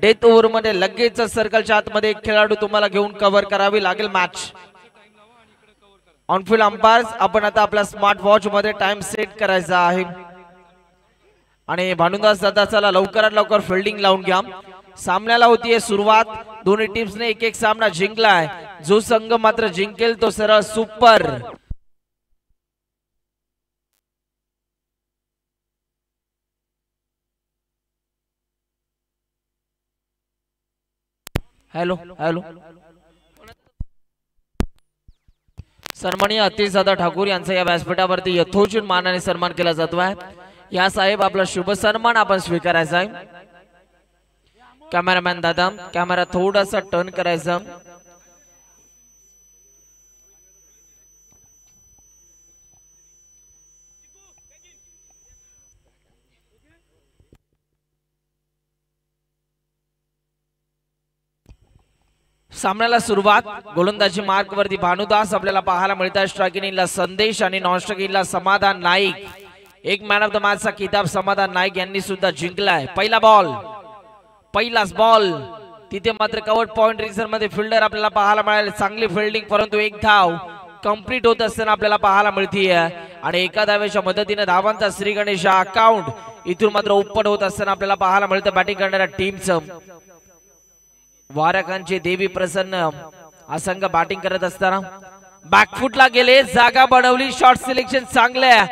Death over मध्ये लगेच सर्कलच्या आतमध्ये एक खेळाडू तुम्हाला घेऊन कव्हर करावी लागेल मॅच. ऑनफिल्ड अंपायर्स आपण आता आपल्या स्मार्ट वॉच मध्ये टाइम सेट करायचा आहे आणि भानुदास दादा चला लवकरात लवकर फिल्डिंग लावून घ्या. सामन्याला होतीये सुरुवात. दोन्ही टीम्सने एक एक सामना जिंकलाय. जो संघ मात्र जिंकेल तो सरळ सुपर. हॅलो हॅलो सन्माननीय अतिशदादा ठाकूर यांचा या व्यासपीठावरती यथोचित मानाने सन्मान केला जातो आहे. या साहेब आपला शुभ सन्मान आपण स्वीकारायचा आहे. कॅमेरामॅन दादा कॅमेरा थोडासा टर्न करायचा. सामन्याला सुरुवात. गोलंदाजी मार्क वरती भानुदास आपल्याला पाहायला मिळतात. स्ट्रायकिंगला संदेश आणि नॉन स्ट्रायकिंगला समाधान नाईक. एक मॅन ऑफ द मॅच चा किताब समाधान नाईक यांनी सुद्धा जिंकलाय. पहिला बॉल पहिलाच बॉल तिथे मात्र कव्हर पॉइंट रिझन मध्ये फिल्डर आपल्याला पाहायला मिळाले. चांगली फिल्डिंग परंतु एक धाव कंप्लीट होत असताना आपल्याला पाहायला मिळतीये आणि एका धावेच्या मदतीने धावांचा श्री गणेश अकाउंट इथून मात्र ओपन होत असताना आपल्याला पाहायला मिळतं बॅटिंग करणाऱ्या टीमचं. वारकांचे देवी प्रसन्न असंघ बॅटिंग करत असताना बॅकफुटला गेले. जागा बनवली. शॉट सिलेक्शन चांगलं.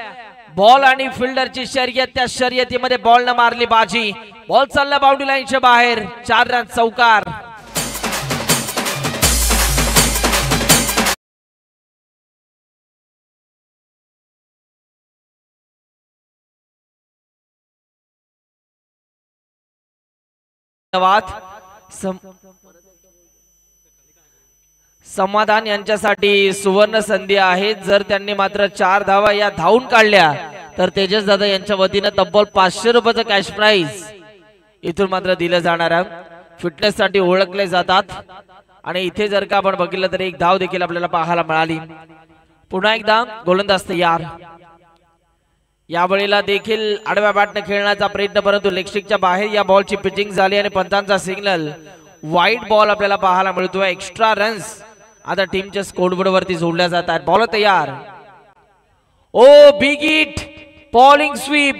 बॉल आणि फिल्डरची शर्यत. त्या शर्यतीमध्ये बॉल न मारली बाजी. बॉल चालला बाउंड्री लाईनच्या बाहेर. 4 रन चौकार. समाधान यांच्यासाठी सुवर्ण संधी आहे. जर त्यांनी मात्र 4 धावा या धावून काढल्या तर तेजस दादा यांच्या वतीने तब्बल 500 रुपयाचं कॅश प्राइज इथून मात्र दिलं जाणार आहे. फिटनेस साठी ओळखले जातात आणि इथे जर का आपण बघितलं तर एक धाव देखील आपल्याला पाहायला मिळाली. पुन्हा एकदा गोलंदाज तयार. यावेळेला देखील आडव्या बॅटने खेळण्याचा प्रयत्न परंतु लेगस्टिकच्या बाहेर या बॉलची पिचिंग झाली आणि पंतांचा सिग्नल. वाईट बॉल आपल्याला पाहायला मिळतोय. एक्स्ट्रा रन्स आता टीमच्या स्कोरबोर्ड वरती जोडल्या जातात. बॉल तयार. Oh big hit. Bowling sweep.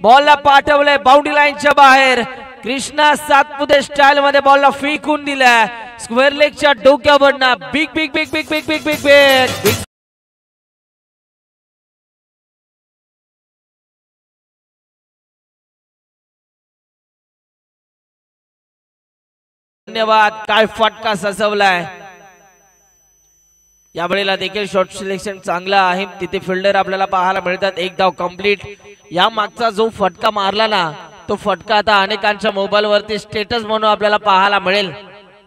बॉलला पाठवलंय बाउंड्री लाईनच्या बाहेर. कृष्णा सातपुते स्टाईल मध्ये बॉलला फेकून दिलाय. स्क्वेअर लेगच्या डोक्यावरनं big big big big big big big big. धन्यवाद. काय फटका सजवलाय. यावेळेला देखील शॉट सिलेक्शन चांगला आहे. तिथे फिल्डर आपल्याला पाहायला मिळतात. एक धाव कंप्लीट. या मागचा जो फटका मारला ना तो फटका आता अनेकांच्या मोबाईल वरती स्टेटस म्हणून आपल्याला पाहायला मिळेल.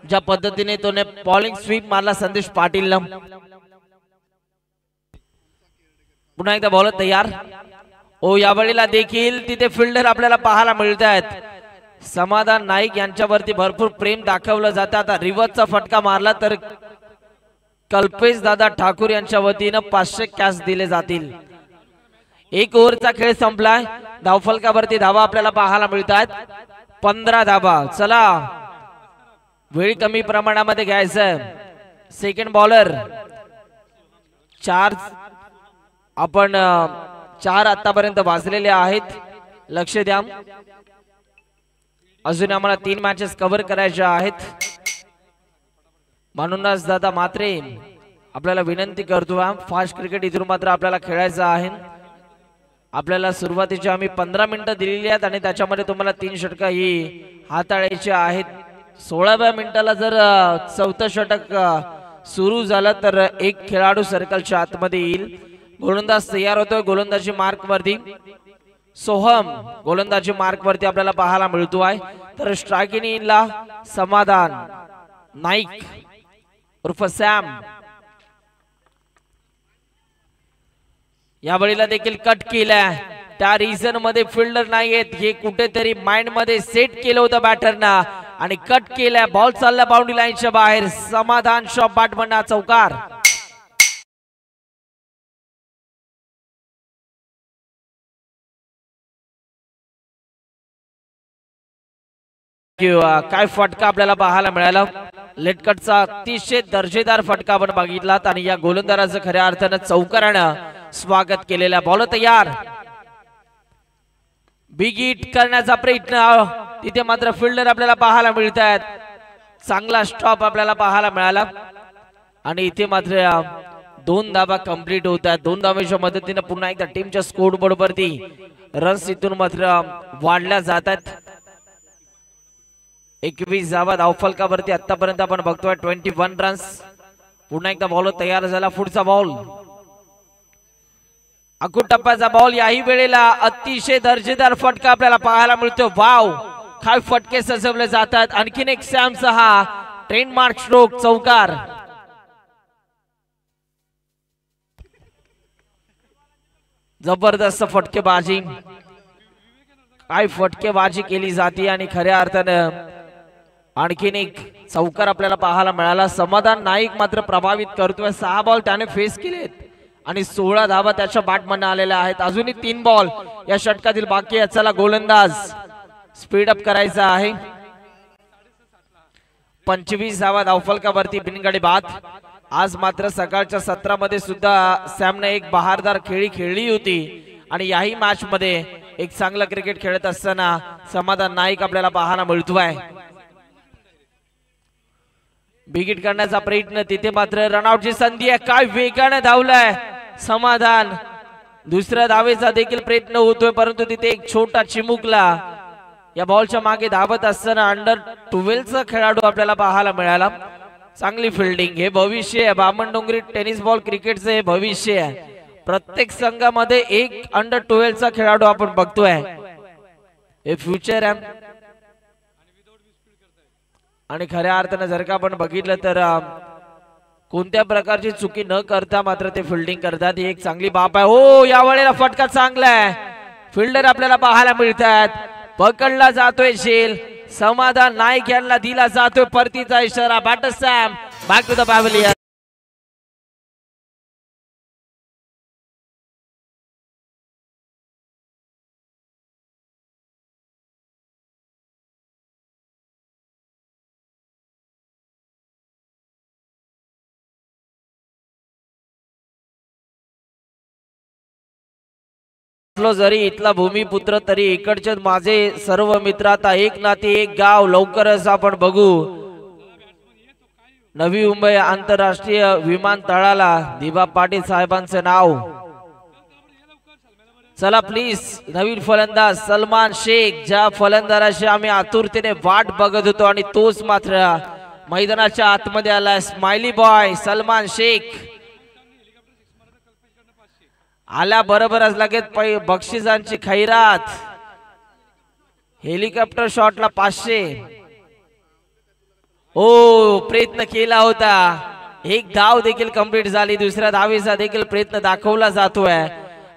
ज्या पद्धतीने तोने बॉलिंग स्वीप मारला संदेश पाटील. पुन्हा एकदा बॉलर तयार. ओ यावेळेला देखील तिथे फिल्डर आपल्याला पाहायला मिळत आहेत. समाधान नाईक यांच्यावरती भरपूर प्रेम दाखवलं जातं. आता रिव्हर्सचा फटका मारला तर कल्पेश दादा ठाकूर यांच्या वतीनं 500 कॅश दिले जातील. 1 ओव्हरचा खेळ संपलाय. धावफलकावरती धावा आपल्याला पाहायला मिळतात. 15 धावा. चला वेळ कमी प्रमाणामध्ये घ्यायचं. सेकंड बॉलर 4 आपण 4 आतापर्यंत वाजलेले आहेत. लक्ष द्या. अजून आम्हाला 3 मॅचेस कव्हर करायच्या आहेत. म्हणूनच दादा मात्रे आपल्याला विनंती करतो. फास्ट क्रिकेट इथून मात्र आपल्याला खेळायचं आहे. आपल्याला सुरुवातीची आम्ही 15 मिनिटं दिलेली आहेत आणि त्याच्यामध्ये तुम्हाला 3 षटक ही हाताळायची आहेत. 16व्या मिनिटाला जर 4थं षटक सुरू झालं तर एक खेळाडू सर्कलच्या आतमध्ये येईल. गोलंदाज तयार होतोय. गोलंदाजी मार्क वरती सोहम गोलंदाजी मार्क वरती आपल्याला पाहायला मिळतो आहे. तर स्ट्रायकिंगला समाधान नाईक उर्फ सॅम. यावेळेला देखील कट केलाय. त्या रिझन मध्ये फिल्डर नाही आहेत हे कुठेतरी माइंड मध्ये सेट केलं होतं बॅटरना आणि कट केलाय. बॉल चालला बाउंड्री लाईनच्या बाहेर. समाधान शॉट बॅटमन चौकार. थँक्यू. काय फटका आपल्याला पाहायला मिळाला. लेटकटचा अतिशय दर्जेदार फटका आपण बघितलात आणि या गोलंदाजाचं खऱ्या अर्थानं चौकारानं स्वागत केलेला. बॉल तयार. बिग हिट करण्याचा प्रयत्न. तिथे मात्र फिल्डर आपल्याला पाहायला मिळत आहेत. चांगला स्टॉप आपल्याला पाहायला मिळाला आणि इथे मात्र 2 धावा कंप्लीट होत आहेत. 2 धावांच्या मदतीने पुन्हा एकदा टीमच्या स्कोर बोर्ड वरती रन्स इथून मात्र वाढल्या जातात. 21 धावा धावफलकावरती आतापर्यंत आपण बघतोय 21 रन्स. पुन्हा एकदा बॉल तयार झाला. पुढचा बॉल अकुट टप्प्याचा बॉल. याही वेळेला अतिशय दर्जेदार फटका आपल्याला पाहायला मिळतो. वाव काय फटके सजवले जातात. आणखीन एक सॅमचा हा ट्रेडमार्क स्ट्रोक चौकार. जबरदस्त फटकेबाजी. काय फटकेबाजी केली जाते आणि खऱ्या अर्थानं आणखीन एक चौकार आपल्याला पाहायला मिळाला. समाधान नाईक मात्र प्रभावित करतोय. 6 बॉल त्याने फेस केलेत आणि 16 धावा त्याच्या बॅटमधून आलेल्या आहेत. अजूनही 3 बॉल या षटकातील बाकी आहे. चला गोलंदाज स्पीड अप करायचा आहे. 25 धावा धावफलकावरती बिनगडी बाद. आज मात्र सकाळच्या सत्रामध्ये सुद्धा सॅमने एक बहारदार खेळी खेळली होती आणि याही मॅच मध्ये एक चांगला क्रिकेट खेळत असताना समाधान नाईक आपल्याला पाहायला मिळतोय. बिगिट करण्याचा प्रयत्न. तिथे मात्र रनआउटची संधी आहे. काय वेगाने धावलाय समाधान. दुसऱ्या धावेचा देखील प्रयत्न होतोय परंतु तिथे एक छोटा चिमुकला या बॉलच्या मागे धावत असताना अंडर 12 चा खेळाडू आपल्याला पाहायला मिळाला. चांगली फिल्डिंग. हे भविष्य आहे. बामणडोंगरी टेनिस बॉल क्रिकेटचं हे भविष्य आहे. प्रत्येक संघामध्ये एक अंडर 12 चा खेळाडू आपण बघतोय. हे फ्युचर आहे आणि खऱ्या अर्थाने जर का आपण बघितलं तर कोणत्या प्रकारची चुकी न करता मात्र ते फिल्डिंग करतात. ही एक चांगली बाब आहे. हो या वेळेला फटका चांगला आहे. फिल्डर आपल्याला पाहायला मिळतात. पकडला जातोय झेल. समाधान नाईक यांना दिला जातोय परतीचा इशारा. Batter Sam back to the pavilion. जरी इथला भूमिपुत्र तरी इकडचे माझे सर्व मित्र. आता एक नाते एक गाव. लवकरच आपण बघू नवी मुंबई आंतरराष्ट्रीय विमानतळाला दिबा पाटील साहेबांचे नाव. चला प्लीज. नवीन फलंदाज सलमान शेख. ज्या फलंदाजाची आम्ही आतुरतेने वाट बघत होतो आणि तोच मात्र मैदानाच्या आतमध्ये आला. स्माइली बॉय सलमान शेख आल्या बरोबरच लगेच बक्षिसांची खैरात. हेलिकॉप्टर शॉटला 500. ओ प्रयत्न केला होता. एक धाव देखील कंप्लीट झाली. दुसऱ्या धावेचा देखील प्रयत्न दाखवला जातोय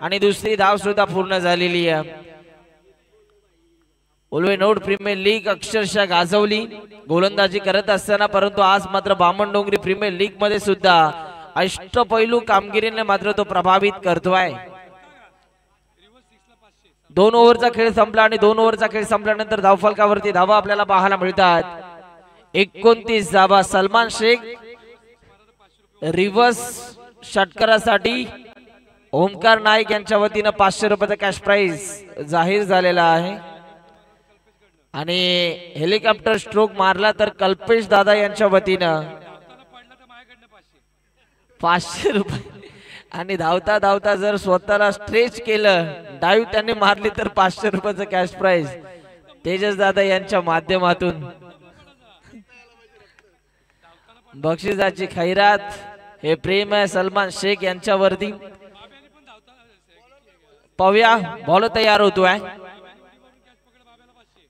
आणि दुसरी धाव सुद्धा पूर्ण झालेली आहे. उलवेनोड प्रीमियर लीग अक्षरशः गाजवली गोलंदाजी करत असताना परंतु आज मात्र बामणडोंगरी प्रीमियर लीग मध्ये सुद्धा अष्टपैलू कामगिरीने मात्र तो प्रभावित करतोय. 2 ओव्हरचा खेळ संपला आणि 2 ओव्हरचा खेळ संपल्यानंतर धावफलकावरती धावा आपल्याला पाहायला मिळतात. 29 धावा. सलमान शेख रिव्हर्स षटकारासाठी ओमकार नाईक यांच्या वतीनं 500 रुपयाचा कॅश प्राइज जाहीर झालेला आहे आणि हेलिकॉप्टर स्ट्रोक मारला तर कल्पेश दादा यांच्या वतीनं 500 रुपये आणि धावता धावता जर स्वतःला स्ट्रेच केलं डाईव्ह त्यांनी मारली तर 500 रुपयाचं कॅश प्राइज तेजस दादा यांच्या माध्यमातून. बक्षिसाची खैरात. हे प्रेम आहे सलमान शेख यांच्यावरती. पाहूया बॉल तयार होतोय.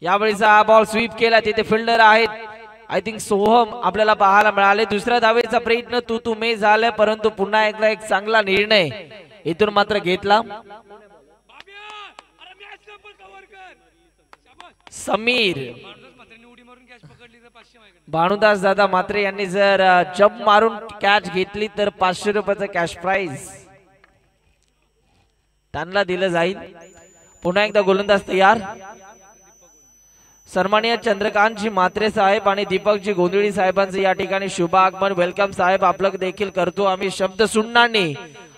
यावेळीचा हा बॉल स्वीप केला. तिथे फिल्डर आहेत. आय थिंक सोहम आपल्याला पाहायला मिळाले. दुसऱ्या धावेचा प्रयत्न तू मे झाले परंतु पुन्हा एकदा एक चांगला निर्णय इथून मात्र घेतला. समीर भानुदास दादा मात्रे यांनी जर जंप मारून कॅच घेतली तर 500 रुपयाचं कॅश प्राइज त्यांना दिलं जाईल. पुन्हा एकदा गोलंदाज तयार. सन्माननीय चंद्रकांतजी म्हात्रे साहेब आणि दीपकजी गोंधळी साहेबांचं या ठिकाणी शुभ आगमन. वेलकम साहेब, आपलं देखील करतो आम्ही शब्द सुननाने.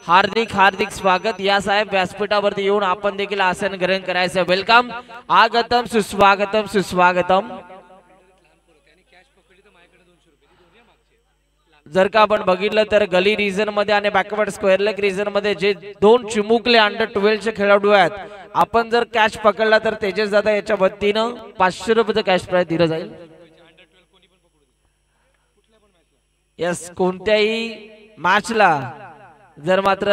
हार्दिक हार्दिक स्वागत. या साहेब व्यासपीठावरती येऊन आपण देखील आसन ग्रहण करायचं. वेलकम, आगतम सुस्वागतम सुस्वागतम. जर का आपण बघितलं तर गली रिजन मध्ये आणि बॅकवर्ड स्क्वेअर लेग रिजन मध्ये जे दोन चिमुकले अंडर 12 चे खेळाडू आहेत, आपण जर कॅच पकडला तर तेजस दादा याच्या वतीनं 500 रुपयाचं कॅश प्राइज दिलं जाईल. यस, कोणत्याही मॅचला जर मात्र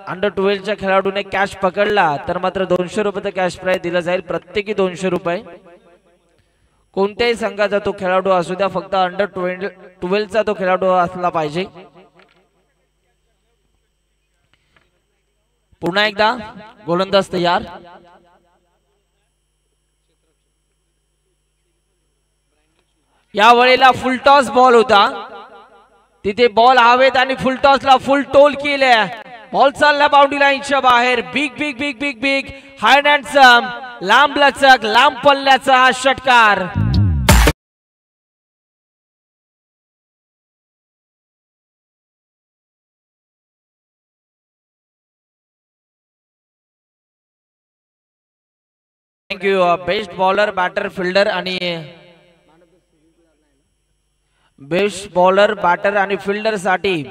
अंडर 12 च्या खेळाडूने कॅच पकडला तर मात्र 200 रुपयाचं कॅश प्राइज दिलं जाईल, प्रत्येकी 200 रुपये. कोणत्याही संघाचा तो खेळाडू असू द्या, फक्त अंडर 12 चा तो खेळाडू असला पाहिजे. पुन्हा एकदा गोलंदाज तयार. या वेळेला फुल टॉस बॉल होता, तिथे बॉल हवेत आणि फुल टॉसला फुल टोल केले. बॉल चालला बाउंड्री लाईनच्या बाहेर. Big big big big big hard and some, लांब लचक लांब पल्ल्याचा हा षटकार. Thank you. Best bowler, batter, fielder आणि बेस्ट बॉलर, बॅटर आणि फिल्डर साठी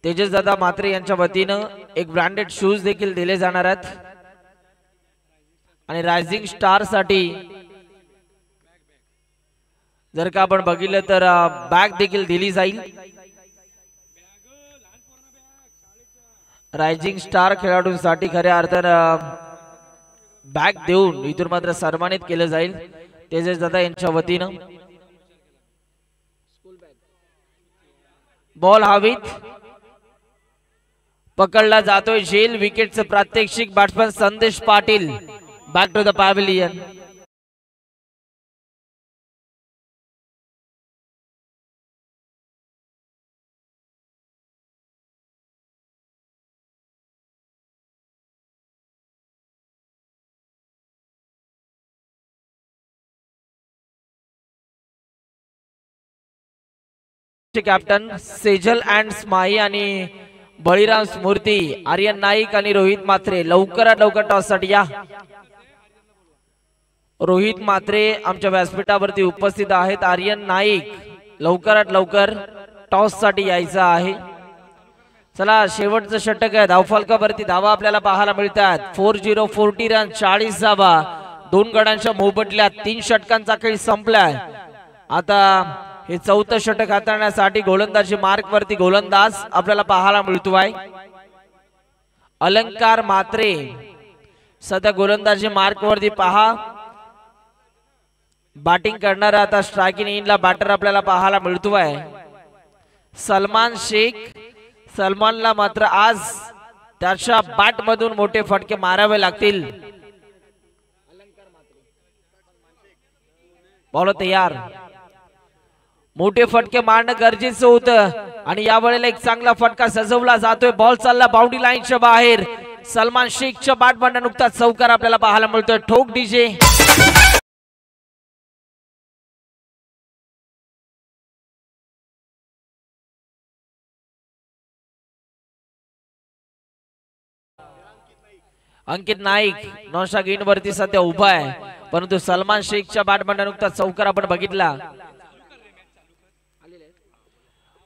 तेजस दादा म्हात्रे यांच्या वतीनं एक ब्रँडेड शूज देखील दिले जाणार आहेत. आणि रायझिंग स्टार साठी जर का आपण बघितलं तर बॅग देखील दिली जाईल. रायझिंग स्टार खेळाडूंसाठी खऱ्या अर्थानं बॅग देऊन इथून मात्र सन्मानित केलं जाईल तेजस दादा यांच्या वतीनं. बॉल हवीत, पकडला जातोय झेल. विकेटचं प्रात्यक्षिक batsman Sandesh Patil. Back to the pavilion. Captain Sejal and स्माई आणि बळीराम स्मृती, आर्यन नाईक आणि रोहित म्हात्रे लवकरात लवकर टॉस साठी या. रोहित म्हात्रे आमच्या व्यासपीठावरती उपस्थित आहेत. आर्यन नाईक लवकरात लवकर टॉस साठी यायचं आहे. चला, शेवटचं षटक आहे. धावफलकावरती धावा आपल्याला पाहायला मिळतात. 40 रन, 40 धावा. दोन गडांच्या मोबदल्यात 3 षटकांचा खेळ संपलाय. आता हे चौथं षटक हाताळण्यासाठी गोलंदाजी मार्क वरती गोलंदाज आपल्याला पाहायला मिळतोय. अलंकार म्हात्रे सध्या गोलंदाजी मार्क वरती पहा. बॅटिंग करणारा आता स्ट्रायकिंग इनला बॅटर आपल्याला पाहायला मिळतोय सलमान शेख. सलमानला मात्र आज त्याच्या बॅट मधून मोठे फटके मारावे लागतील. बॉल तयार. मोठे फटके मारणं गरजेचं होतं आणि या वेळेला एक चांगला फटका सजवला जातोय. बॉल चालला बाउंड्री लाईनच्या बाहेर. सलमान शेखच्या बॅट मधून नुकताच चौकार आपल्याला पाहायला मिळतोय. ठोक डीजे. अंकित नाईक नॉनशा गेन वरती सध्या उभा आहे, परंतु सलमान शेखच्या बॅट मधून नुकताच चौकार आपण बघितला.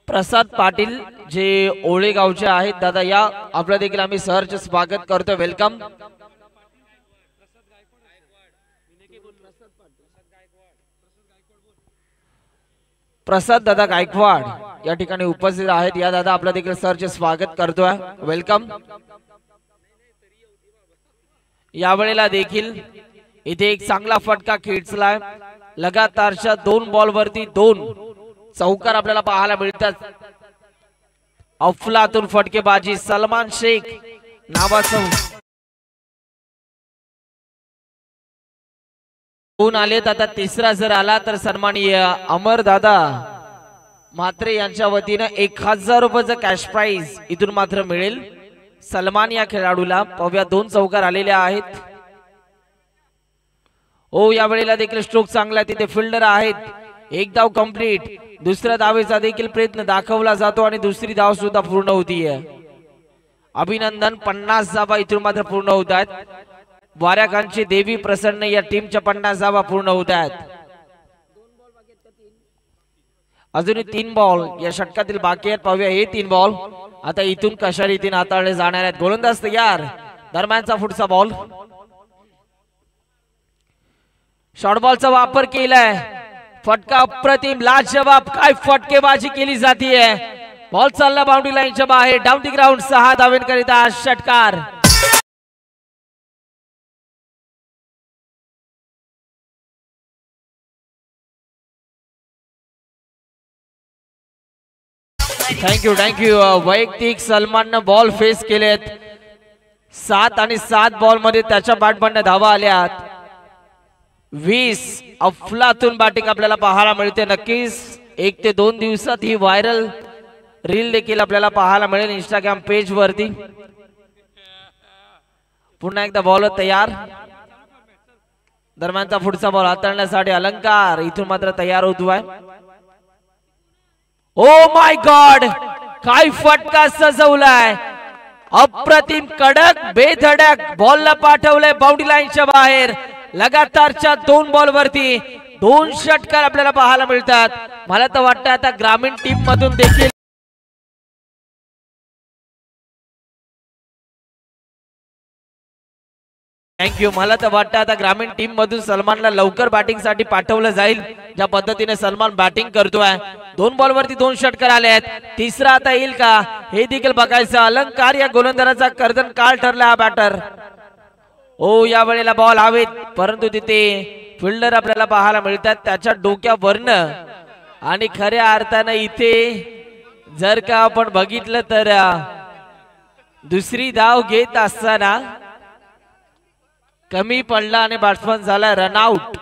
प्रसाद पाटील जे ओळे गावचे आहेत दादा, या आपल्या देखील आम्ही सहर्ष स्वागत करतो. वेलकम. प्रसाद दादा गायकवाड या ठिकाणी उपस्थित आहेत. या दादा आपल्या देखील सहर्ष स्वागत करतोय. वेलकम. या वेळेला देखील इथे एक चांगला फटका खेचलाय. लगातारच्या 2 बॉल वरती 2 चौकार आपल्याला पाहायला मिळतात. अफलातून फटकेबाजी. सलमान शेख नावाचं कोण आलेत. आता तिसरा जर आला तर सन्माननीय अमर दादा म्हात्रे यांच्या वतीनं 1000 रुपयाचं कॅश प्राइज इथून मात्र मिळेल सलमान या खेळाडूला. पाहूया 2 चौकार आलेले आहेत. ओ या वेळेला देखील स्ट्रोक चांगला तिथे फिल्डर आहेत. एक धाव कंप्लीट. दुसऱ्या धावेचा देखील प्रयत्न दाखवला जातो आणि दुसरी धाव सुद्धा पूर्ण होतीये. अभिनंदन. 50 धावा इथून मात्र पूर्ण होत आहेत. वाऱ्याखानची देवी प्रसन्न या टीमच्या 50 धावा पूर्ण होत आहेत. अजूनही 3 बॉल या षटकातील बाकी आहेत. पाहूया हे 3 बॉल आता इथून कशा रीतीने हाताळले जाणार आहेत. गोलंदाज तयार. दरम्यानचा पुढचा बॉल. शॉर्ट बॉलचा वापर केलाय. फटका अप्रतिम लाजवाब. काय फटकेबाजी केली जातीये. बॉल चालला बाउंड्री लाईनच्या बाहेर. Down the ground. 6 धावेंकरिता षटकार. थँक्यू वैयक्तिक सलमाननं बॉल फेस केलेत. 7 आणि 7 बॉल मध्ये त्याच्या बॅटमधनं धावा आल्यात. 20 अफलातून बॅटिंग आपल्याला पाहायला मिळते. नक्कीच 1 ते 2 दिवसात ही व्हायरल रील देखील आपल्याला पाहायला मिळेल इंस्टाग्राम पेज वरती. पुन्हा एकदा बॉल तयार. दरम्यानचा पुढचा बॉल हाताळण्यासाठी अलंकार इथून मात्र तयार होतोय. Oh my God. काय फटका सजवलाय. अप्रतिम कडक बेधडक बॉलला पाठवलंय बाउंड्री लाईनच्या बाहेर. लगातारच्या 2 बॉल वरती 2 षटकार आपल्याला पाहायला मिळतात. मला तर वाटतं आता ग्रामीण टीम मधून देखील थँक्यू. मला तर वाटतं आता ग्रामीण टीम मधून सलमानला लवकर बॅटिंग साठी पाठवलं जाईल. ज्या पद्धतीने सलमान बॅटिंग करतोय. 2 बॉल वरती 2 षटकार आले आहेत. तिसरा आता येईल का हे देखील बघायचं. अलंकार या गोलंदाजाचा कर्दन काळ ठरला हा बॅटर. ओ या वेळेला बॉल हवेत परंतु तिथे फिल्डर आपल्याला पाहायला मिळतात त्याच्या डोक्यावरनं. आणि खऱ्या अर्थानं इथे जर का आपण बघितलं तर दुसरी धाव घेत असताना कमी पडला आणि बॅट्समन झाला रनआउट.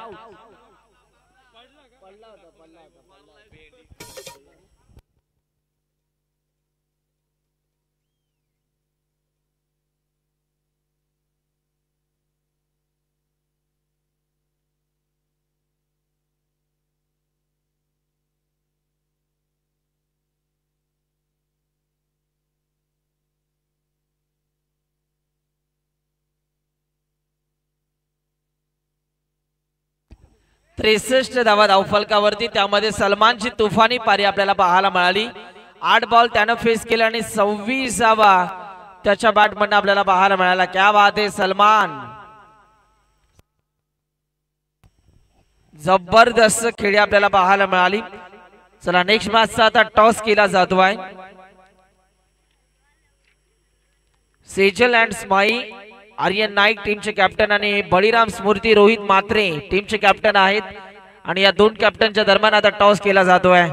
त्रेसष्ट धावा धावफलकावरती. त्यामध्ये सलमानची तुफानी पारी आपल्याला पाहायला मिळाली. 8 बॉल त्यानं फेस केले आणि 26 धावा त्याच्या बॅटमधून आपल्याला पाहायला मिळाला. क्या बात आहे सलमान. जबरदस्त खेळी आपल्याला पाहायला मिळाली. चला नेक्स्ट मॅचचा आता टॉस केला जातोय. सेजल अँड स्माई आर्यन नाईक टीमचे कॅप्टन आणि बळीराम स्मृती रोहित मात्रे टीमचे कॅप्टन आहेत. आणि या 2 कॅप्टनच्या दरम्यान आता टॉस केला जातोय.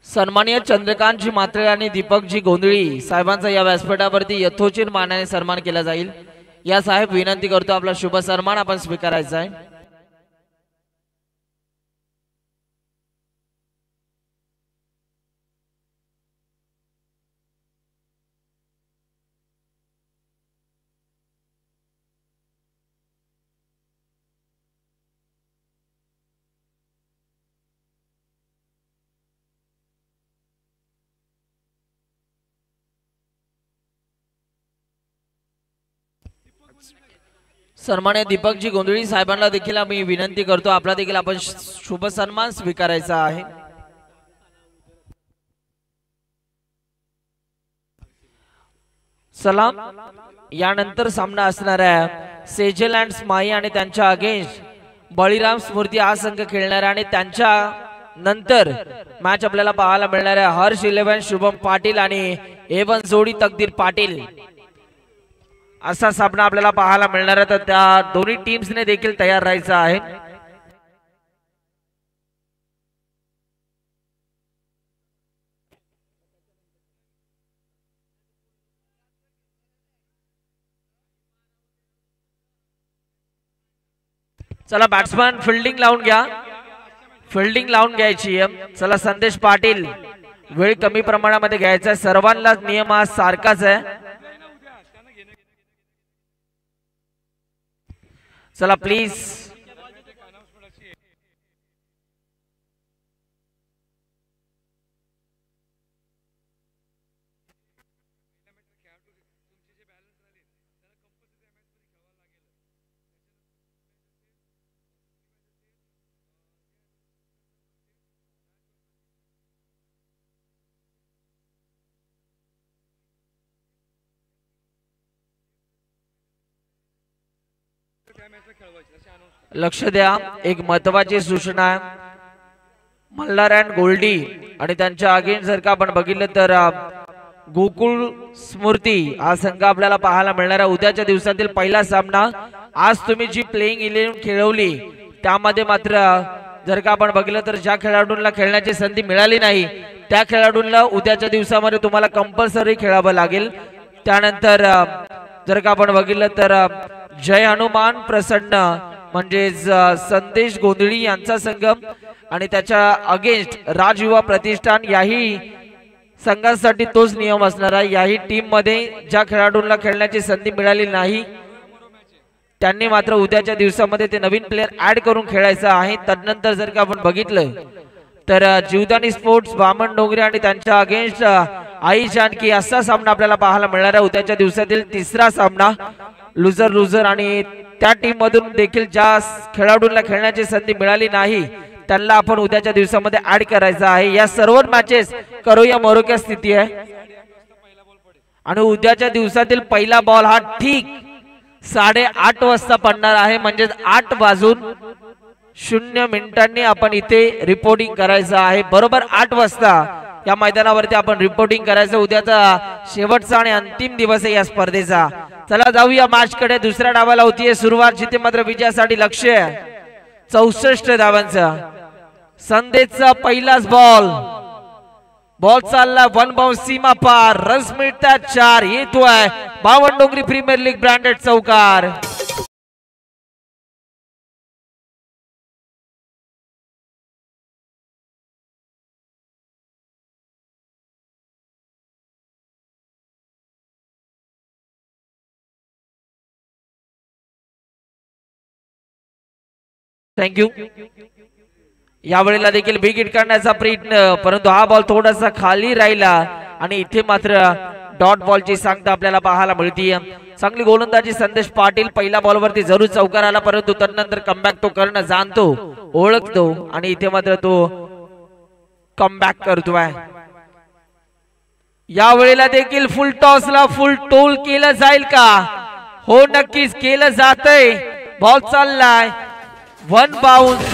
सन्माननीय चंद्रकांतजी मात्रे आणि दीपकजी गोंधळी साहेबांचा या व्यासपीठावरती यथोचित मानाने सन्मान केला जाईल. या साहेब विनंती करतो आपला शुभ सन्मान आपण स्वीकारायचा आहे. सन्मान्य दीपकजी गोंधळी साहेबांना देखील आम्ही विनंती करतो आपला देखील आपण शुभ सन्मान स्वीकारायचा आहे. सलाम. यानंतर सामना असणाऱ्या सेजल अँड स्माई आणि त्यांच्या अगेन्स्ट बळीराम स्मृती हा संघ खेळणार आणि त्यांच्या नंतर मॅच आपल्याला पाहायला मिळणार आहे हर्ष 11 शुभम पाटील आणि एवन जोडी तकदीर पाटील असा सामना आपल्याला पाहायला मिळणार आहे. तर त्या दोन्ही टीम्सने देखील तयार राहायचं आहे. चला बॅट्समन फिल्डिंग लावून घ्या, फिल्डिंग लावून घ्यायची. चला संदेश पाटील, वेळ कमी प्रमाणामध्ये घ्यायचा, सर्वांनाच नियम हा सारखाच आहे. चला प्लीज. लक्ष द्या, एक महत्वाची सूचना आहे. मल्हार अँड गोल्डी आणि त्यांच्या अगेन्स्ट जर का आपण बघितलं तर गोकुळ स्मृती हा संघ आपल्याला पाहायला मिळणार आहे. उद्याच्या दिवसातील पहिला सामना. आज तुम्ही जी प्लेइंग 11 खेळवली त्यामध्ये मात्र जर का आपण बघितलं तर ज्या खेळाडूंना खेळण्याची संधी मिळाली नाही त्या खेळाडूंना उद्याच्या दिवसामध्ये तुम्हाला कंपल्सरी खेळावं लागेल. त्यानंतर जर का आपण बघितलं तर जय हनुमान प्रसन्न म्हणजेच संदेश गोंधळी यांचा संघ आणि त्याच्या अगेन्स्ट राज युवा प्रतिष्ठान याही संघासाठी तोच नियम असणार आहे. याही टीम मध्ये ज्या खेळाडूंना खेळण्याची संधी मिळाली नाही त्यांनी मात्र उद्याच्या दिवसामध्ये ते नवीन प्लेयर ऍड करून खेळायचं आहे. तदनंतर जर का आपण बघितलं तर जीवदानी स्पोर्ट्स बामण डोंगरे आणि त्यांच्या अगेन्स्ट आई जानकी असा सामना आपल्याला पाहायला मिळणार आहे. उद्याच्या दिवसातील तिसरा सामना. लुझर लुझर आणि त्या टीम मधून देखील ज्या खेळाडूंना खेळण्याची संधी मिळाली नाही त्यांना आपण उद्याच्या दिवसामध्ये ऍड करायचं आहे. या सर्व मॅचेस करूया मरोक्या स्थिती आहे आणि उद्याच्या दिवसातील पहिला बॉल हा ठीक 8:30 वाजता पडणार आहे. म्हणजे 8:00 आपण इथे रिपोर्टिंग करायचं आहे. बरोबर 8 वाजता या मैदानावरती आपण रिपोर्टिंग करायचं. उद्याचा शेवटचा आणि अंतिम दिवस आहे या स्पर्धेचा. चला जाऊया मॅच कडे. दुसऱ्या डावाला होतीये सुरुवात, जिथे मात्र विजयासाठी लक्ष्य 64 धावांचा. संदेशचा पहिलाच बॉल. बॉल चालला, वन बाउंस सीमा पार, रन्स मिळतात 4. येतोय बामण डोंगरी प्रीमियर लीग ब्रँडेड चौकार. थँक्यू. यावेळेला देखील बिग हिट करण्याचा प्रयत्न, परंतु हा बॉल थोडासा खाली राहिला आणि इथे मात्र डॉट बॉलची सांगता आपल्याला पाहायला मिळते. चांगली गोलंदाजी संदेश पाटील. पहिल्या बॉलवरती जरूर चौकार आला, परंतु तदनंतर कमबॅक तो करणं जाणतो, ओळखतो आणि इथे मात्र तो कमबॅक करतोय. यावेळेला देखील फुल टॉसला फुल टोल केलं जाईल का? हो नक्कीच केलं जातंय. बॉल चाललाय, वन बाउंस.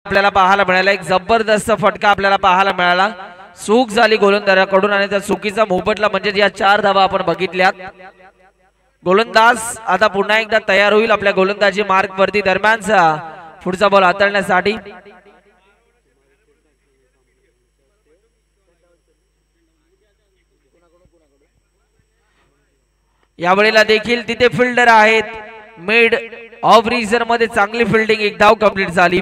आपल्याला पाहायला मिळाला एक जबरदस्त फटका आपल्याला पाहायला मिळाला. चूक झाली गोलंदाजाकडून आणि त्या चुकीचा मोबदला म्हणजे या 4 धावा आपण बघितल्यात. गोलंदाज आता पुन्हा एकदा तयार होईल आपल्या गोलंदाजी मार्क वरती. दरम्यानचा पुढचा बॉल हाताळण्यासाठी यावेळेला देखील तिथे फिल्डर आहेत. मिड ऑफ रिझर्व मध्ये चांगली फिल्डिंग, एक धाव कंप्लीट झाली.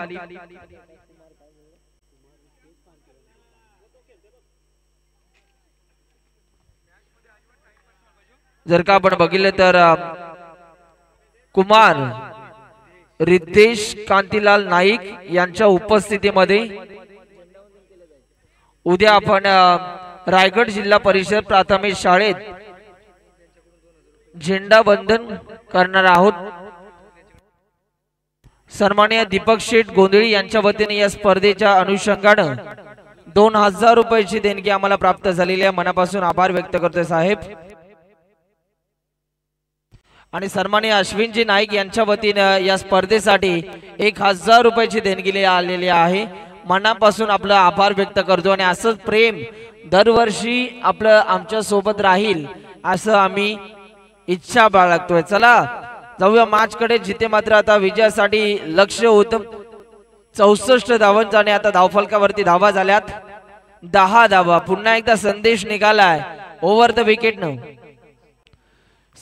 जर का आपण बघितलं तर कुमार रितेश कांतीलाल नाईक यांच्या उपस्थितीमध्ये उद्या आपण रायगड जिल्हा परिषद प्राथमिक शाळेत झेंडा वंदन करणार आहोत. सन्माननीय दीपक शेठ गोंधळी यांच्या वतीने या स्पर्धेच्या अनुषंगाने 2000 रुपयाची देणगी आम्हाला प्राप्त झालेली आहे. मनापासून आभार व्यक्त करतोय साहेब. आणि सन्माननीय अश्विनजी नाईक यांच्या वतीने या स्पर्धेसाठी 1000 रुपयाची देणगी आलेली आहे. मनापासून आपलं आभार व्यक्त करतो आणि असंच प्रेम दरवर्षी आपलं आमच्या सोबत राहील असं आम्ही इच्छा बाळगतोय. चला जाऊया मॅच कडे, जिथे मात्र आता विजयासाठी लक्ष होतं. 64 धावांचा आणि आता धावफलकावरती धावा झाल्यात 10 धावा. पुन्हा एकदा संदेश निघालाय ओव्हर द विकेट न.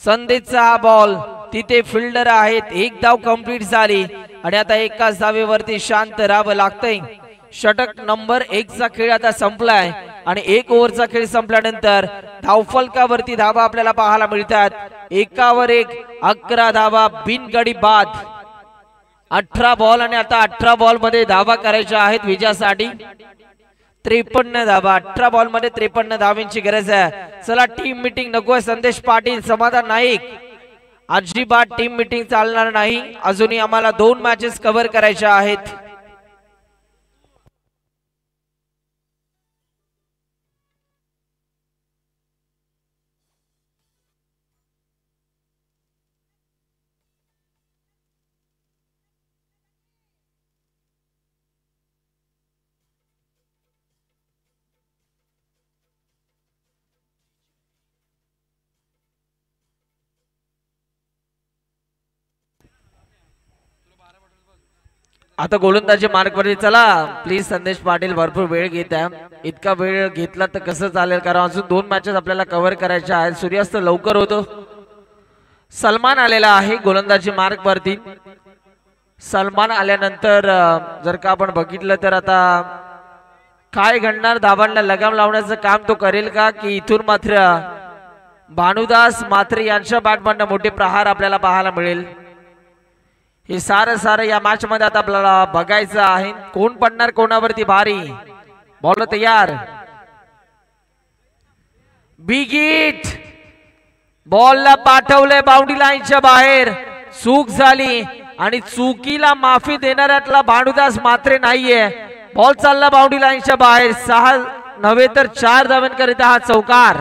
संदेशचा हा बॉल तिथे फिल्डर आहेत. एक धाव कंप्लीट झाली आणि आता एकाच धावेवरती शांत राहावं लागतंय. षटक नंबर 1 चा खेळ आता संपलाय आणि 1 ओव्हरचा खेळ संपल्यानंतर धावफलकावरती धावा आपल्याला पाहायला मिळतात. एकावर एक 11 धावा बिनगडी बाद. 18 बॉल आणि आता 18 बॉल मध्ये धावा करायच्या आहेत विजयासाठी. 53 धावा. 18 बॉल मध्ये 53 धावांची गरज आहे. चला टीम मीटिंग नकोय. संदेश पाटील, समाधान नाईक, अजिबात टीम मीटिंग चालणार नाही. अजूनही आम्हाला 2 मॅचेस कव्हर करायच्या आहेत. आता गोलंदाजी मार्कवरती. चला प्लीज संदेश पाटील, भरपूर वेळ घेत आहे. इतका वेळ घेतला तर कसं चालेल, कारण अजून 2 मॅचेस आपल्याला कव्हर करायच्या आहेत. सूर्यास्त लवकर होतो. सलमान आलेला आहे गोलंदाजी मार्कवरती. सलमान आल्यानंतर जर का आपण बघितलं तर आता काय घडणार, धावांना लगाम लावण्याचं काम तो करेल का, की इथून मात्र भानुदास मात्रे यांच्या बॅटमधनं मोठे प्रहार आपल्याला पाहायला मिळेल. हे सारं या मॅच मध्ये आता आपल्याला बघायचं आहे. कोण पडणार कोणावरती भारी. बॉल तयार. Big hit. बॉलला पाठवलंय बाउंड्री लाईनच्या बाहेर. चूक झाली आणि चुकीला माफी देणाऱ्यातला भानुदास मात्रे नाहीये. बॉल चालला बाउंड्री लाईनच्या बाहेर. 6 नव्हे तर 4 धावांकरिता हा चौकार.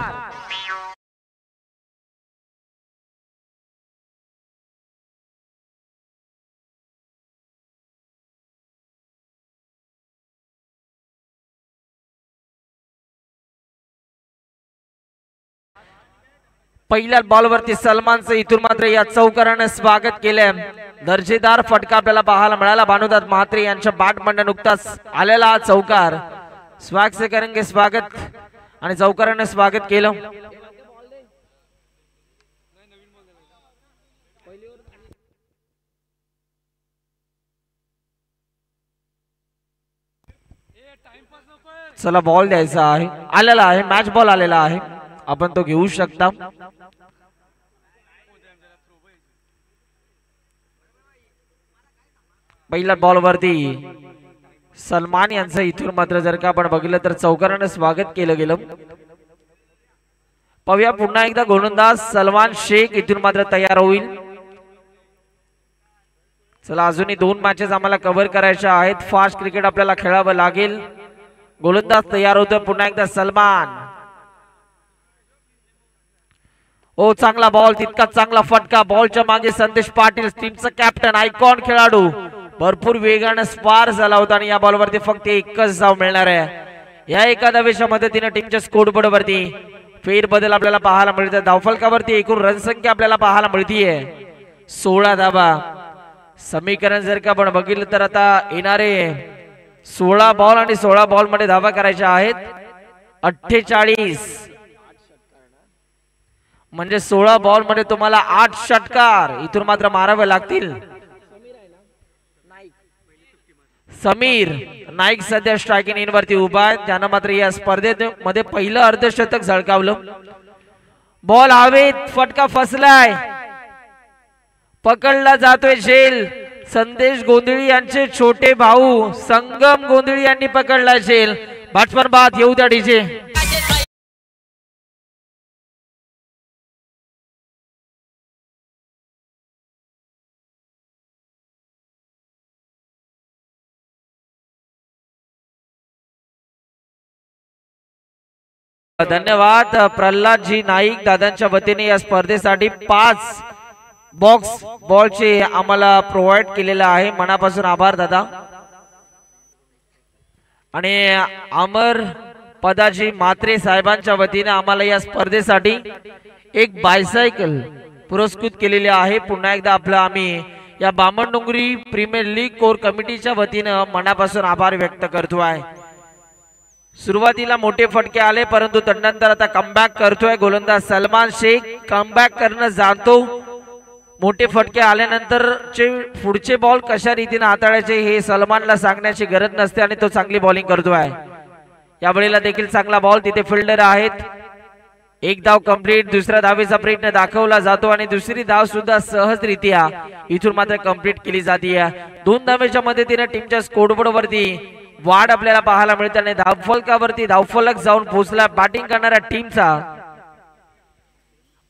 पहिल्या बॉलवरती सलमानचं इथून मात्र या चौकाराने स्वागत केलंय. दर्जेदार फटका आपल्याला पाहायला मिळाला. भानुदास म्हात्रे यांच्या बॅटमधनं नुकताच आलेला हा चौकार. स्वॅग से करेंगे स्वागत आणि चौकाराने स्वागत केलं. चला बॉल द्यायचा आहे. आलेला आहे मॅच बॉल आलेला आहे. आपण तो घेऊ शकता. पहिल्या बॉलवरती सलमान यांचं इथून मात्र जर का आपण बघितलं तर चौकाराने स्वागत केलं गेलं. पाहूया पुन्हा एकदा गोलंदाज सलमान शेख इथून मात्र तयार होईल. चला अजूनही 2 मॅचेस आम्हाला कव्हर करायच्या आहेत. फास्ट क्रिकेट आपल्याला खेळावं लागेल. गोलंदाज तयार होतो. पुन्हा एकदा सलमान. ओ चांगला बॉल, तितका चांगला फटका. बॉलच्या मागे संदेश पाटील, टीमचा कॅप्टन, आयकॉन खेळाडू, भरपूर वेगाने स्पार झाला होता आणि या बॉलवरती फक्त 1च धाव मिळणार आहे. या एका धावेच्या मदतीने टीमच्या स्कोरबोर्ड वरती फेरबदल आपल्याला पाहायला मिळतात. धावफलकावरती एकूण रनसंख्या आपल्याला पाहायला मिळतीये 16 धावा. समीकरण जर का आपण बघितलं तर आता येणारे 16 बॉल आणि 16 बॉल मध्ये धावा करायच्या आहेत 48. म्हणजे 16 बॉल मध्ये तुम्हाला 8 षटकार इथून मात्र मारावे लागतील. समीर नाईक सध्या स्ट्रायकिंग इन वरती उभा आहे. त्यानं मात्र या स्पर्धेमध्ये पहिलं अर्धशतक झळकावलं. बॉल हवेत, फटका फसलाय, पकडला जातोय झेल. संदेश गोंधळी यांचे छोटे भाऊ संगम गोंधळी यांनी पकडला झेल. बॅट्समन बाद, येऊ द्या डीजे. धन्यवाद प्रल्हादजी नाईक दादांच्या वतीने या स्पर्धेसाठी 5 बॉक्स बॉलचे आम्हाला प्रोव्हाइड केलेला आहे. मनापासून आभार दादा. आणि अमर पदाजी मात्रे साहेबांच्या वतीने आम्हाला या स्पर्धेसाठी एक बायसायकल पुरस्कृत केलेली आहे. पुन्हा एकदा आपलं आम्ही या बामणडोंगरी प्रीमियर लीग कोर कमिटीच्या वतीनं मनापासून आभार व्यक्त करतो आहे। सुरुवातीला मोठे फटके आले परंतु तदनंतर आता कमबॅक करतोय गोलंदाज सलमान शेख, कमबॅक करणं जाणतो। मोठे फटके आल्यानंतरचे पुढचे बॉल कशा रीतीने हाताळायचे हे सलमानला सांगण्याची गरज नसते आणि तो चांगली बॉलिंग करतोय। या वेळेला देखील चांगला बॉल, तिथे फिल्डर आहेत। एक धाव कंप्लीट, दुसऱ्या धावेचा प्रयत्न दाखवला जातो आणि दुसरी धाव सुद्धा सहजरित्या इथून मात्र कंप्लीट केली जाते। 2 धावेच्या मदतीने टीमच्या स्कोरबोर्ड वरती वाढ आपल्याला पाहायला मिळते आणि धावफलकावरती धावफलक जाऊन पोहोचला बॅटिंग करणाऱ्या टीमचा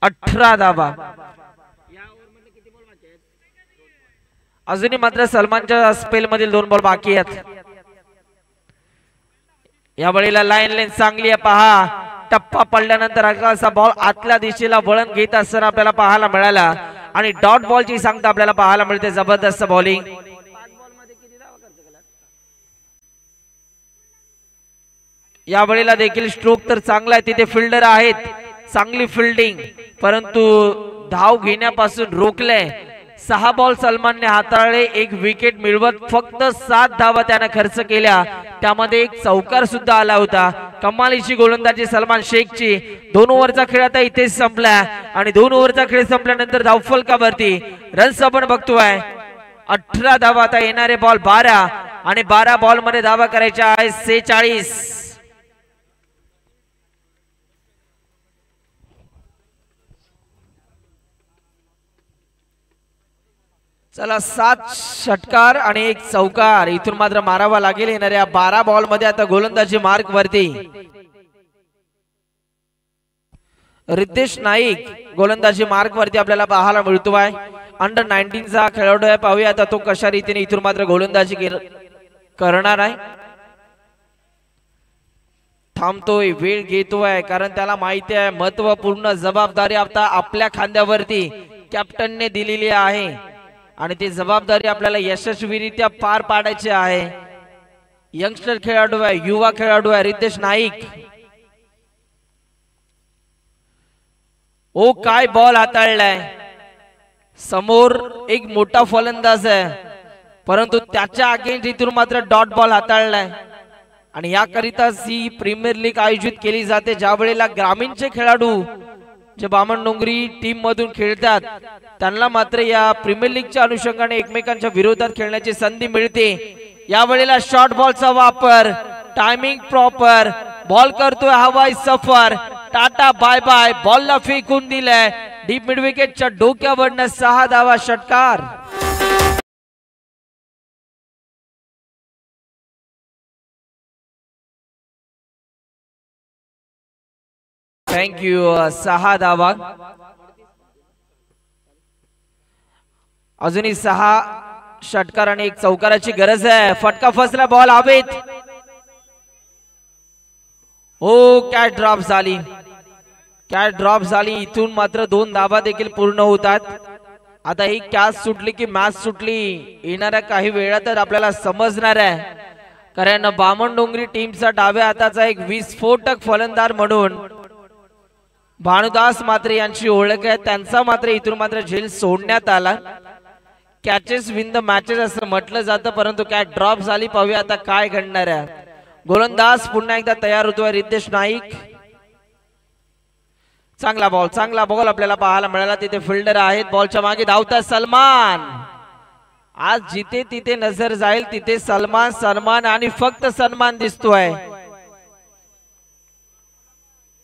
18 धावा। अजूनही मात्र सलमानच्या स्पेल मधील 2 बॉल बाकी आहेत। या वेळेला लाईन चांगली आहे, पहा टप्पा पडल्यानंतर असा बॉल आतल्या दिशेला वळण घेत असताना आपल्याला पाहायला मिळाला आणि डॉट बॉलची सांगता आपल्याला पाहायला मिळते। जबरदस्त बॉलिंग। या वेळेला देखील स्ट्रोक तर चांगला आहे, तिथे फिल्डर आहेत, चांगली फिल्डिंग परंतु धाव घेण्यापासून रोखले। 6 बॉल सलमानने हाताळले, 1 विकेट मिळवत फक्त 7 धावा त्याने खर्च केल्या, त्यामध्ये एक चौकार सुद्धा आला होता। कमालीची गोलंदाजी सलमान शेखची। 2 ओव्हरचा खेळ आता इथेच संपला आणि 2 ओव्हरचा खेळ संपल्यानंतर धावफलकावरती रन्स आपण बघतोय 18 धावा। आता येणारे बॉल 12 आणि 12 बॉल मध्ये धावा करायच्या आहे 46। चला 7 षटकार आणि 1 चौकार इथून मात्र मारावा लागेल। येणाऱ्या 12 बॉल मध्ये आता गोलंदाजी मार्क वरती रितेश नाईक गोलंदाजी मार्क वरती आपल्याला पाहायला मिळतोय। अंडर 19 चा खेळाडू आहे, पाहूया आता तो कशा रीतीने इथून मात्र गोलंदाजी करणार आहे। थांबतोय, वेळ घेतोय कारण त्याला माहिती आहे महत्त्वपूर्ण जबाबदारी आता आपल्या खांद्यावरती कॅप्टनने दिलेली आहे आणि ती जबाबदारी आपल्याला यशस्वीरित्या पार पाडायची आहे। यंगस्टर खेळाडू आहे, युवा खेळाडू आहे रितेश नाईक। ओ काय बॉल हाताळलाय, समोर एक मोठा फलंदाज आहे परंतु त्याच्या अगेन्स्ट इथून मात्र डॉट बॉल हाताळलाय आणि याकरिता ही प्रीमियर लीग आयोजित केली जाते, ज्या वेळेला ग्रामीणचे खेळाडू जे बामणडोंगरी टीम मधून खेळतात त्यांना मात्र या प्रीमियर लीगच्या अनुषंगाने एकमेकांच्या विरोधात खेळण्याची संधी मिळते। या वेळेला शॉर्ट बॉलचा वापर, टायमिंग प्रॉपर, बॉल करतोय हवाई सफर, टाटा बाय बाय, बॉलला फेकून दिलाय डीप मिड विकेटच्या डोक्यावरनं 6 धावा षटकार। थँक्यू। 6 धावा, अजूनही 6 षटकार आणि 1 चौकाराची गरज आहे। फटका फसला, बॉल हवेत, हो कॅच ड्रॉप झाली, कॅच ड्रॉप झाली। इथून मात्र 2 धावा देखील पूर्ण होतात। आता ही कॅच सुटली की मॅच सुटली येणाऱ्या काही वेळातच आपल्याला समजणार आहे, कारण बामणडोंगरी टीमचा डाव्या हाताचा एक विस्फोटक फलंदाज म्हणून भानुदास मात्र यांची ओळख आहे। त्यांचा मात्र इथून मात्र झेल सोडण्यात आला। कॅचेस विन द मॅचेस असं म्हटलं जातं परंतु कॅच ड्रॉप झाली, पाहूया आता काय घडणार आहे। गोलंदाज पुन्हा एकदा तयार होतोय रितेश नाईक। चांगला बॉल आपल्याला पाहायला मिळाला, तिथे फिल्डर आहेत, बॉलच्या मागे धावता सलमान। आज जिथे तिथे नजर जाईल तिथे सलमान आणि फक्त सलमान दिसतोय।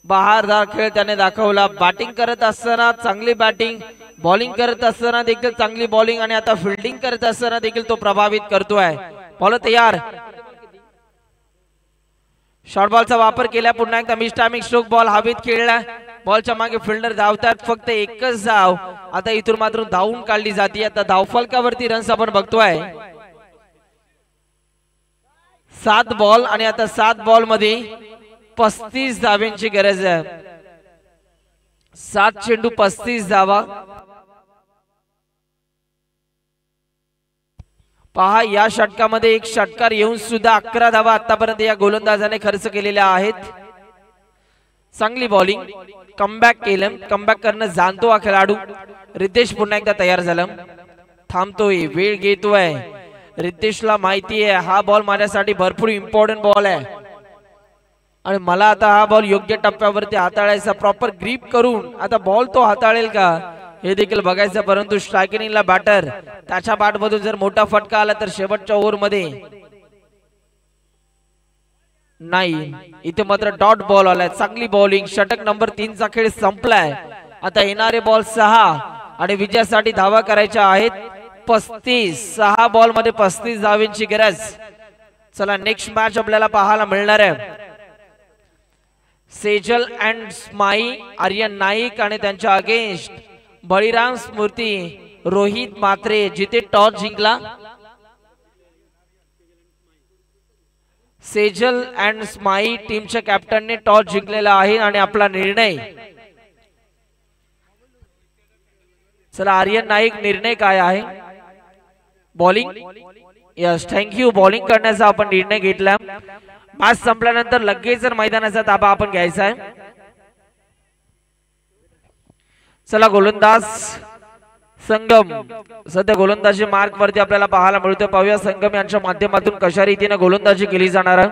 बहारदार खेळ त्याने दाखवला, बॅटिंग करत असताना चांगली बॅटिंग, बॉलिंग करत असताना देखील चांगली बॉलिंग आणि आता फिल्डिंग करत असताना देखील तो प्रभावित करतोय। बॉल तयार, शॉर्ट बॉलचा वापर केला, पुन्हा एकदा मिस टायमिंग स्ट्रोक, बॉल हवेत खेळला, बॉलच्या मागे फिल्डर धावतात, फक्त एकच धाव आता इथून मात्र धावून काढली जाते। आता धावफलकावरती रन्स आपण बघतोय 7 बॉल आणि आता 7 बॉल मध्ये 35 धाव्यांची गरज आहे। 7 चेंडू 35 धावा। पहा या षटकामध्ये 1 षटकार येऊन सुद्धा 11 धावा आतापर्यंत या गोलंदाजाने खर्च केलेल्या आहेत। चांगली बॉलिंग, कमबॅक केलं, कमबॅक करणं जाणतो हा खेळाडू। रितेश पुन्हा एकदा तयार झाला। थांबतोय, वेळ घेतोय. रितेशला माहिती आहे हा बॉल माझ्यासाठी भरपूर इम्पॉर्टंट बॉल आहे आणि मला आता हा बॉल योग्य टप्प्यावरती हाताळायचा. प्रॉपर ग्रीप करून आता बॉल तो हाताळेल का हे देखील बघायचं. परंतु स्ट्रायकिंगला बॅटर त्याच्या बॅटमधून जर मोठा फटका आला तर शेवटच्या ओव्हरमध्ये नाही. इथे मात्र डॉट बॉल आलाय. चांगली बॉलिंग. षटक नंबर 3 चा खेळ संपलाय. आता येणारे बॉल 6 आणि विजयासाठी धावा करायच्या आहेत 35. 6 बॉल मध्ये 35 धावांची गरज. चला नेक्स्ट मॅच आपल्याला पाहायला मिळणार आहे सेजल अँड स्माई आर्यन नाईक आणि त्यांच्या अगेन्स्ट बळीराम स्मृती रोहित मात्रे. जिथे टॉस जिंकला सेजल अँड स्माई टीमच्या कॅप्टनने टॉस जिंकलेला आहे आणि आपला निर्णय. चला आर्यन नाईक निर्णय काय आहे. बॉलिंग. Yes thank you. बॉलिंग करण्याचा आपण निर्णय घेतला. मॅच संपल्यानंतर लगेच मैदानाचा ताबा आपण घ्यायचा आहे. चला गोलंदाज संगम सध्या गोलंदाजी मार्क वरती आपल्याला पाहायला मिळतोय. पाहूया संगम यांच्या माध्यमातून कशा रीतीने गोलंदाजी केली जाणार आहे.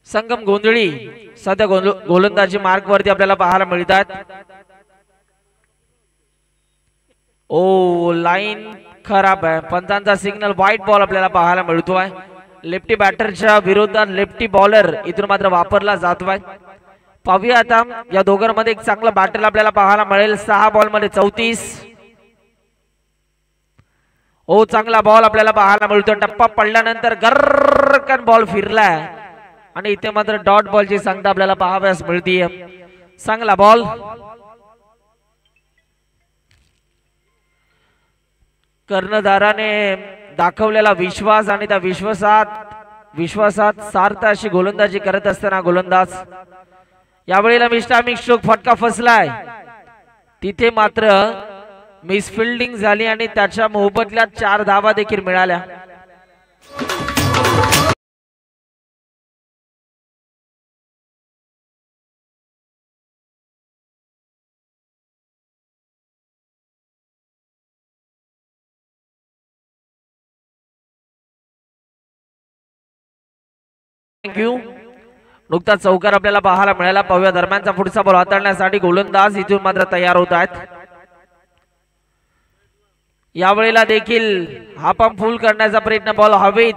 संगम गोंधळी सध्या गोलंदाजी मार्क वरती आपल्याला पाहायला मिळतात. ओ लाईन खराब आहे. पंचांचा सिग्नल व्हाईट बॉल आपल्याला पाहायला मिळतोय. लेफ्टी बॅटरच्या विरोधात लेफ्टी बॉलर इथून मात्र वापरला जातोय. पाहूया आता या दोघांमध्ये एक चांगला बॅटर आपल्याला पाहायला मिळेल. 6 बॉल मध्ये 34. ओ चांगला बॉल आपल्याला पाहायला मिळतो. टप्पा पडल्यानंतर गरकन बॉल फिरलाय आणि इथे मात्र डॉट बॉलची संख्या आपल्याला पाहाव्यास मिळतीये. चांगला बॉल. कर्णधाराने दाखवलेला विश्वास आणि त्या विश्वासात सार्थ अशी गोलंदाजी करत असताना गोलंदाज यावेळेला मिस्टामिक स्ट्रोक फटका फसलाय. तिथे मात्र मिसफिल्डिंग झाली आणि त्याच्या मोबदल्यात 4 धावा देखील मिळाल्या. थँक्यू. नुकताच चौकार आपल्याला पाहायला मिळाला. पाहूया दरम्यानचा पुढचा बॉल हाताळण्यासाठी गोलंदाज इथून मात्र तयार होत आहेत. यावेळेला देखील हा पंप फुल करण्याचा प्रयत्न. बॉल हवेत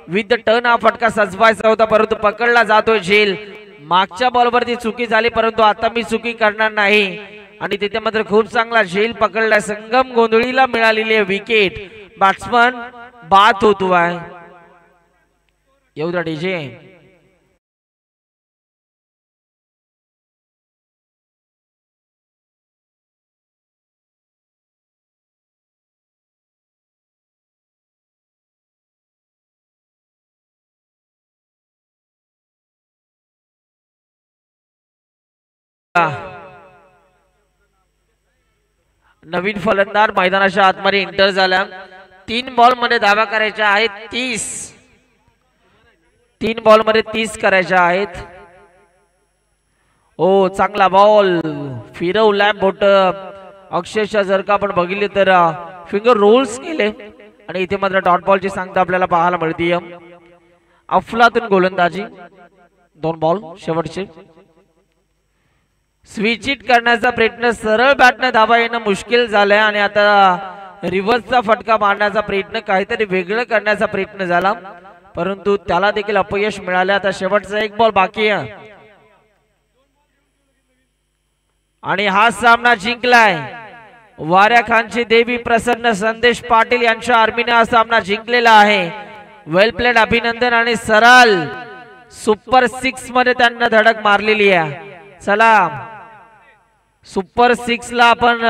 विथ द टर्न हा फटका सजवायचा होता परंतु पकडला जातोय झेल. मागच्या बॉलवरती चुकी झाली परंतु आता मी चुकी करणार नाही आणि तिथे मात्र खूप चांगला झेल पकडला. संगम गोंधळीला मिळालेली आहे विकेट. बॅट्समन बाद होतोय. येऊ द्या डीजे. नवीन फलंदाज मैदानाच्या आतमध्ये एंटर झाला. 3 बॉल मध्ये धावा करायच्या आहेत 30. 3 बॉल मध्ये 30 करायच्या आहेत. ओ चांगला बॉल फिरवला बोट. अक्षरशः जर का आपण बघितले तर फिंगर रोल्स केले आणि इथे मात्र डॉट बॉलची संख्या आपल्याला पाहायला मिळते. अफलातून गोलंदाजी. 2 बॉल शेवटचे. स्विच इट करण्याचा प्रयत्न. सरळ बॅटने धावा येणं मुश्किल झालंय आणि आता रिव्हर्सचा फटका मारण्याचा प्रयत्न. काहीतरी वेगळं करण्याचा प्रयत्न झाला परंतु त्याला देखील अपयश मिळाले. आता शेवटचा 1 बॉल बाकी आहे आणि हा सामना जिंकलाय वाऱ्या खानची देवी प्रसन्न संदेश पाटील यांच्या आर्मीने हा सामना जिंकलेला आहे. वेल प्लेड. अभिनंदन. आणि सरळ सुपर 6 मध्ये त्यांना धडक मारलेली आहे. चला सुपर 6 ला आपण